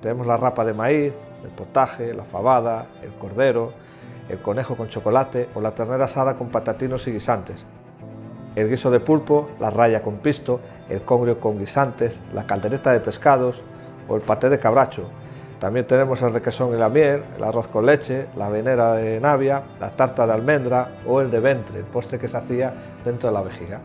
Tenemos la rapa de maíz, el potaje, la fabada, el cordero, el conejo con chocolate o la ternera asada con patatinos y guisantes. El guiso de pulpo, la raya con pisto, el congrio con guisantes, la caldereta de pescados o el paté de cabracho. También tenemos el requesón y la miel, el arroz con leche, la venera de navia, la tarta de almendra o el de ventre, el postre que se hacía dentro de la vejiga.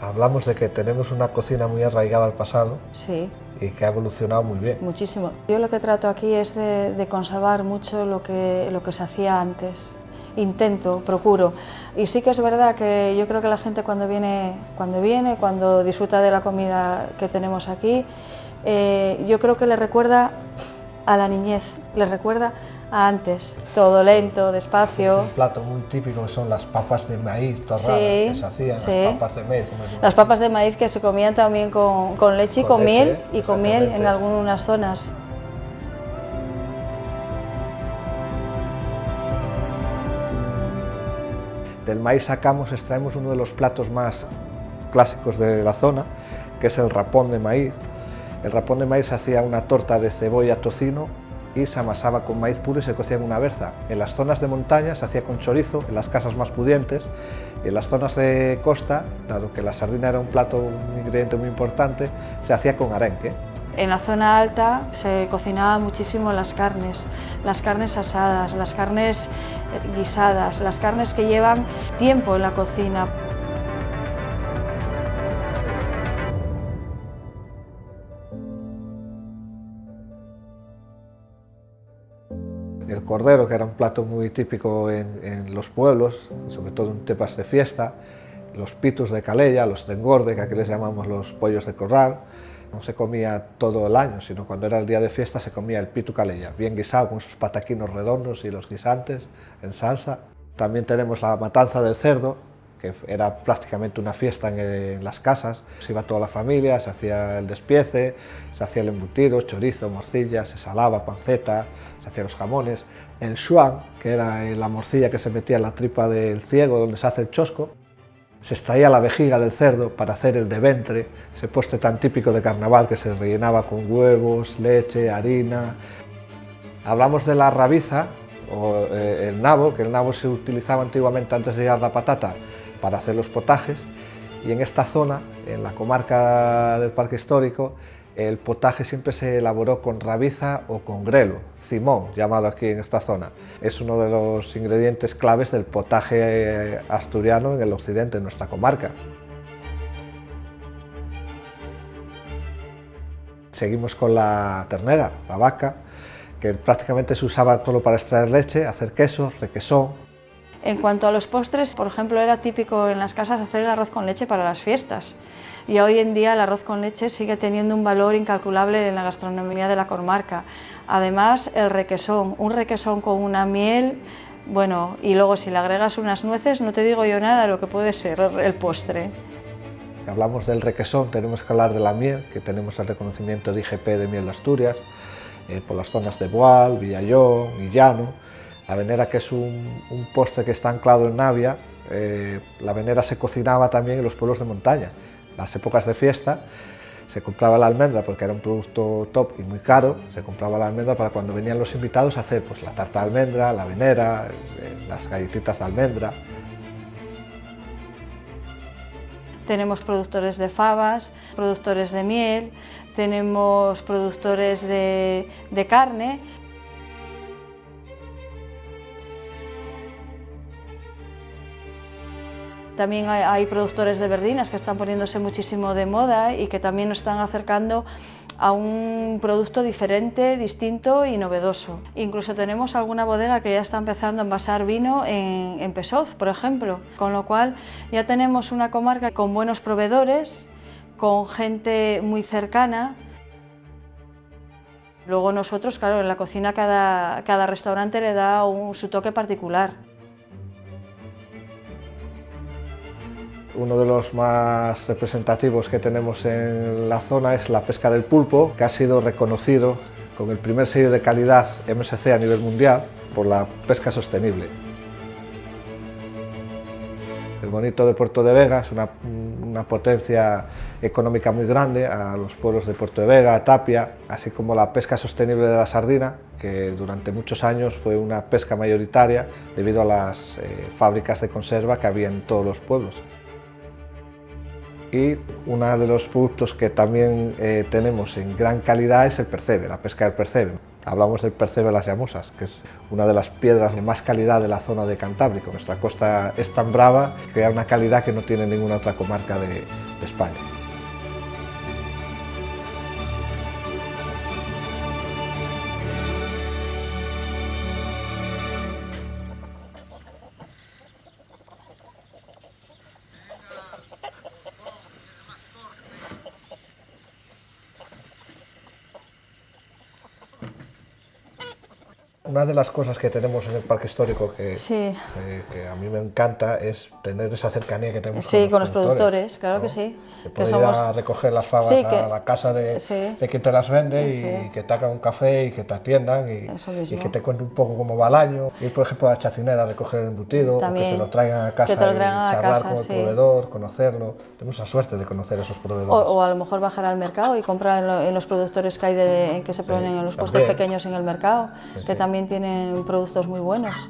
Hablamos de que tenemos una cocina muy arraigada al pasado. Sí. Y que ha evolucionado muy bien. Muchísimo. Yo lo que trato aquí es de conservar mucho lo que se hacía antes. Intento, procuro. Y sí que es verdad que yo creo que la gente cuando disfruta de la comida que tenemos aquí, yo creo que le recuerda a la niñez, le recuerda a antes, todo lento, despacio. Un plato muy típico que son las papas de maíz torradas, sí, que se hacían, sí. Las papas de maíz. Las papas de maíz que se comían también con leche y con miel, y con miel en algunas zonas. Del maíz extraemos uno de los platos más clásicos de la zona, que es el rapón de maíz. El rapón de maíz se hacía una torta de cebolla, tocino, y se amasaba con maíz puro y se cocía en una berza. En las zonas de montaña se hacía con chorizo, en las casas más pudientes, y en las zonas de costa, dado que la sardina era un ingrediente muy importante, se hacía con arenque. En la zona alta se cocinaba muchísimo las carnes asadas, las carnes guisadas, las carnes que llevan tiempo en la cocina. El cordero, que era un plato muy típico en los pueblos, sobre todo en tepas de fiesta, los pitus de Calella, los de engorde, que aquí les llamamos los pollos de corral. No se comía todo el año, sino cuando era el día de fiesta se comía el pitu Calella, bien guisado con sus pataquinos redondos y los guisantes en salsa. También tenemos la matanza del cerdo, que era prácticamente una fiesta en las casas. Se iba toda la familia, se hacía el despiece, se hacía el embutido, chorizo, morcilla, se salaba, panceta, se hacían los jamones. El xuan, que era la morcilla que se metía en la tripa del ciego, donde se hace el chosco. Se extraía la vejiga del cerdo para hacer el de ventre, ese postre tan típico de carnaval que se rellenaba con huevos, leche, harina. Hablamos de la rabiza, o el nabo, que el nabo se utilizaba antiguamente antes de llegar la patata para hacer los potajes, y en esta zona, en la comarca del Parque Histórico, el potaje siempre se elaboró con rabiza o con grelo, cimón, llamado aquí en esta zona. Es uno de los ingredientes claves del potaje asturiano en el occidente, en nuestra comarca. Seguimos con la ternera, la vaca, que prácticamente se usaba solo para extraer leche, hacer quesos, requesón. En cuanto a los postres, por ejemplo, era típico en las casas hacer el arroz con leche para las fiestas. Y hoy en día el arroz con leche sigue teniendo un valor incalculable en la gastronomía de la comarca. Además, el requesón, un requesón con una miel, bueno, y luego si le agregas unas nueces, no te digo yo nada de lo que puede ser el postre. Hablamos del requesón, tenemos que hablar de la miel, que tenemos el reconocimiento de IGP de miel de Asturias, por las zonas de Boal, Villallón y Llano. La venera, que es un postre que está anclado en Navia, la venera se cocinaba también en los pueblos de montaña. En las épocas de fiesta se compraba la almendra porque era un producto top y muy caro, se compraba la almendra para cuando venían los invitados a hacer pues, la tarta de almendra, la venera, las galletitas de almendra. Tenemos productores de fabas, productores de miel, tenemos productores de carne. También hay productores de verdinas que están poniéndose muchísimo de moda y que también nos están acercando a un producto diferente, distinto y novedoso. Incluso tenemos alguna bodega que ya está empezando a envasar vino en Pesoz, por ejemplo, con lo cual ya tenemos una comarca con buenos proveedores, con gente muy cercana. Luego nosotros, claro, en la cocina cada restaurante le da su toque particular. Uno de los más representativos que tenemos en la zona es la pesca del pulpo, que ha sido reconocido con el primer sello de calidad MSC a nivel mundial por la pesca sostenible. El bonito de Puerto de Vega es una una potencia económica muy grande a los pueblos de Puerto de Vega, Tapia, así como la pesca sostenible de la sardina, que durante muchos años fue una pesca mayoritaria debido a las fábricas de conserva que había en todos los pueblos. Y uno de los productos que también tenemos en gran calidad es el percebe, la pesca del percebe. Hablamos del percebe de las Llamosas, que es una de las piedras de más calidad de la zona de Cantábrico. Nuestra costa es tan brava que da una calidad que no tiene ninguna otra comarca de España. Una de las cosas que tenemos en el parque histórico que a mí me encanta es tener esa cercanía que tenemos con los productores, claro, ¿no? Que sí. Que somos... ir a recoger las fabas a la casa de quien te las vende y que te hagan un café y que te atiendan y que te cuenten un poco cómo va el año. Ir, por ejemplo, a la chacinera a recoger el embutido, también, o que te lo traigan a casa y charlar con el proveedor, conocerlo. Tenemos la suerte de conocer a esos proveedores. O a lo mejor bajar al mercado y comprar en los productores que hay que se ponen en los puestos pequeños en el mercado, que también tienen productos muy buenos.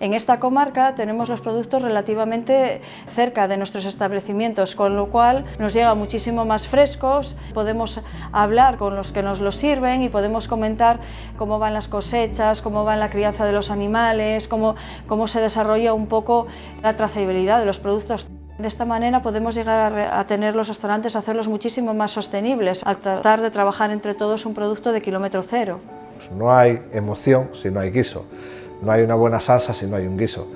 En esta comarca tenemos los productos relativamente cerca de nuestros establecimientos, con lo cual nos llegan muchísimo más frescos, podemos hablar con los que nos los sirven y podemos comentar cómo van las cosechas, cómo va la crianza de los animales, cómo se desarrolla un poco la trazabilidad de los productos. De esta manera podemos llegar a tener los restaurantes, a hacerlos muchísimo más sostenibles, al tratar de trabajar entre todos un producto de kilómetro cero. Pues no hay emoción si no hay guiso. No hay una buena salsa si no hay un guiso.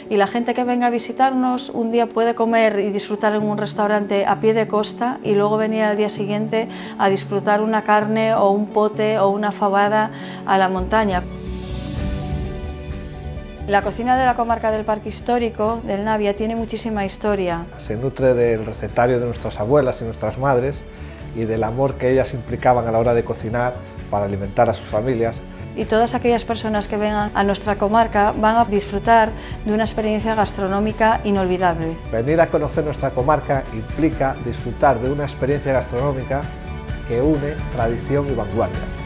Y la gente que venga a visitarnos un día puede comer y disfrutar en un restaurante a pie de costa y luego venir al día siguiente a disfrutar una carne o un pote o una fabada a la montaña. La cocina de la comarca del Parque Histórico del Navia tiene muchísima historia. Se nutre del recetario de nuestras abuelas y nuestras madres y del amor que ellas implicaban a la hora de cocinar para alimentar a sus familias. Y todas aquellas personas que vengan a nuestra comarca van a disfrutar de una experiencia gastronómica inolvidable. Venir a conocer nuestra comarca implica disfrutar de una experiencia gastronómica que une tradición y vanguardia.